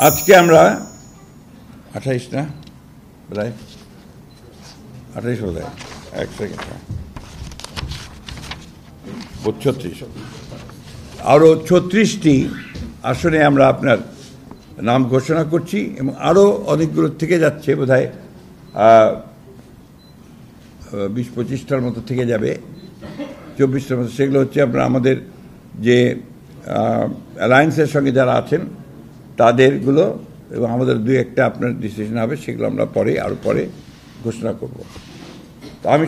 আজকে আমরা 28 না বোধহয় 28 বোধহয় 1 সেকেন্ড 36 আরও 36টি আসনে আমরা আপনার নাম ঘোষণা করছি এবং আরও অনেকগুলো থেকে যাচ্ছে বোধহয় 20-25টার মতো থেকে যাবে 24টার মতো। সেগুলো হচ্ছে আপনার আমাদের যে অ্যালায়েন্সের সঙ্গে যারা আছেন তাদেরগুলো এবং আমাদের 2-1টা আপনার ডিসিশন হবে, সেগুলো আমরা আরও পরে ঘোষণা করব। তো আমি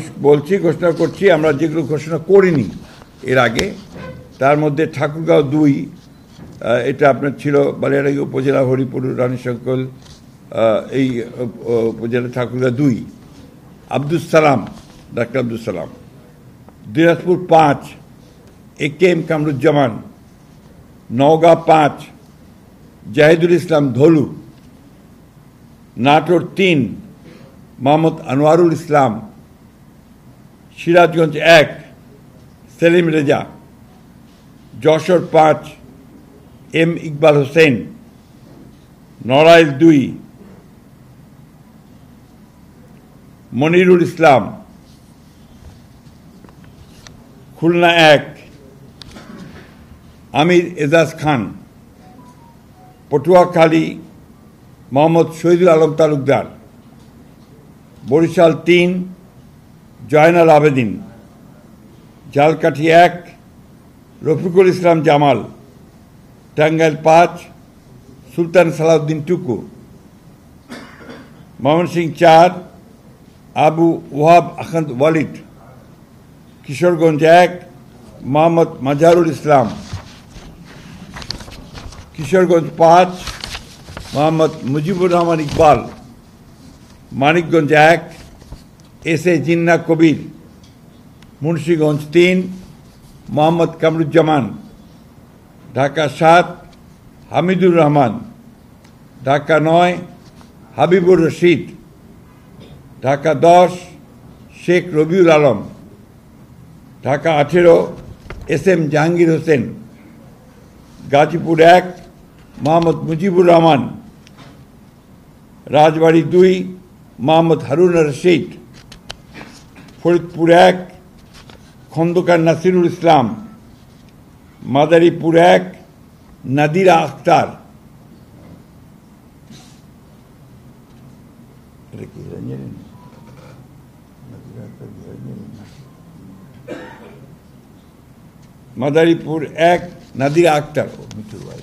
ঘোষণা করছি আমরা যেগুলো ঘোষণা করিনি এর আগে, তার মধ্যে ঠাকুরগাঁও 2 এটা আপনার ছিল বালিয়াড়াই উপজেলা হরিপুর রানীশঙ্কল এই উপজেলা ঠাকুরগাঁও 2 আব্দুল সালাম ডাক্তার আব্দুল সালাম। দিনাজপুর 5 AKM কামরুজ্জামান। নওগাঁ 5 জাহিদুল ইসলাম ধলু। নাটোর 3 মোহাম্মদ আনোয়ারুল ইসলাম। সিরাজগঞ্জ 1 সেলিম রেজা। যশোর 5 M ইকবাল হোসেন। নড়াইল 2 মনিরুল ইসলাম। খুলনা 1 আমির এজাজ খান। পটুয়াখালী মোহাম্মদ শহীদুল আলম তালুকদার। বরিশাল 3 জয়নাল আবেদিন। ঝালকাঠি 1 রফিকুল ইসলাম জামাল। টাঙ্গাইল 5 সুলতান সালাউদ্দিন টুকু। ময়মনসিংহ 4 আবু ওয়াহাব আখন্দ ওয়ালিদ। কিশোরগঞ্জ 1 মোহাম্মদ মাজহারুল ইসলাম। কিশোরগঞ্জ 5 মোহাম্মদ মুজিবুর রহমান ইকবাল। মানিকগঞ্জ 1 SA জিন্না কবির। মুন্সিগঞ্জ 3 মোহাম্মদ কামরুজ্জামান। ঢাকা 7 হামিদুর রহমান। ঢাকা 9 হাবিবুর রশিদ। ঢাকা 10 শেখ রবিউল আলম। ঢাকা 18 SM জাহাঙ্গীর হোসেন। গাজীপুর 1 মোহাম্মদ মুজিবুর রহমান। রাজবাড়ী 2 মোহাম্মদ হারুন রশিদ। ফরিদপুর 1 খন্দকার নাসিরুল ইসলাম। মাদারীপুর 1 নাদিরা আক্তার। মাদারীপুর 1 নাদিরা আক্তার মিঠুর ভাই।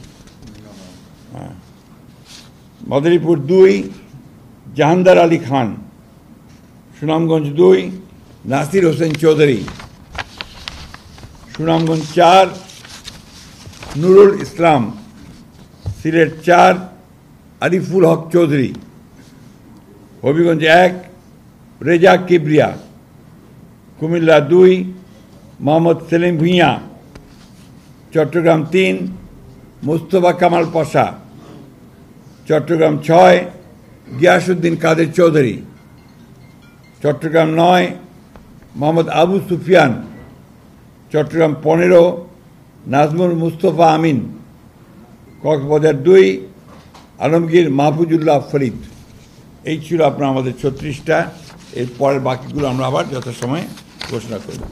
মাদারীপুর 2 জাহানদার আলী খান। সুনামগঞ্জ 2 নাসির হোসেন চৌধুরী। সুনামগঞ্জ 4 নুরুল ইসলাম। সিলেট 4 আরিফুল হক চৌধুরী। হবিগঞ্জ 1 রেজা কিবরিয়া। কুমিল্লা 2 মোহাম্মদ সেলিম ভুঁইয়া। চট্টগ্রাম 3 মুস্তফা কামাল পাশা। চট্টগ্রাম 6 গিয়াসউদ্দিন কাদের চৌধুরী। চট্টগ্রাম 9 মোহাম্মদ আবু সুফিয়ান। চট্টগ্রাম 15 নাজমুল মুস্তফা আমিন। কক্সবাজার 2 আলমগীর মাহফুজুল্লাহ ফরিদ। এই ছিল আপনার আমাদের 36টা। এর পরের বাকিগুলো আমরা আবার যথাসময়ে ঘোষণা করব।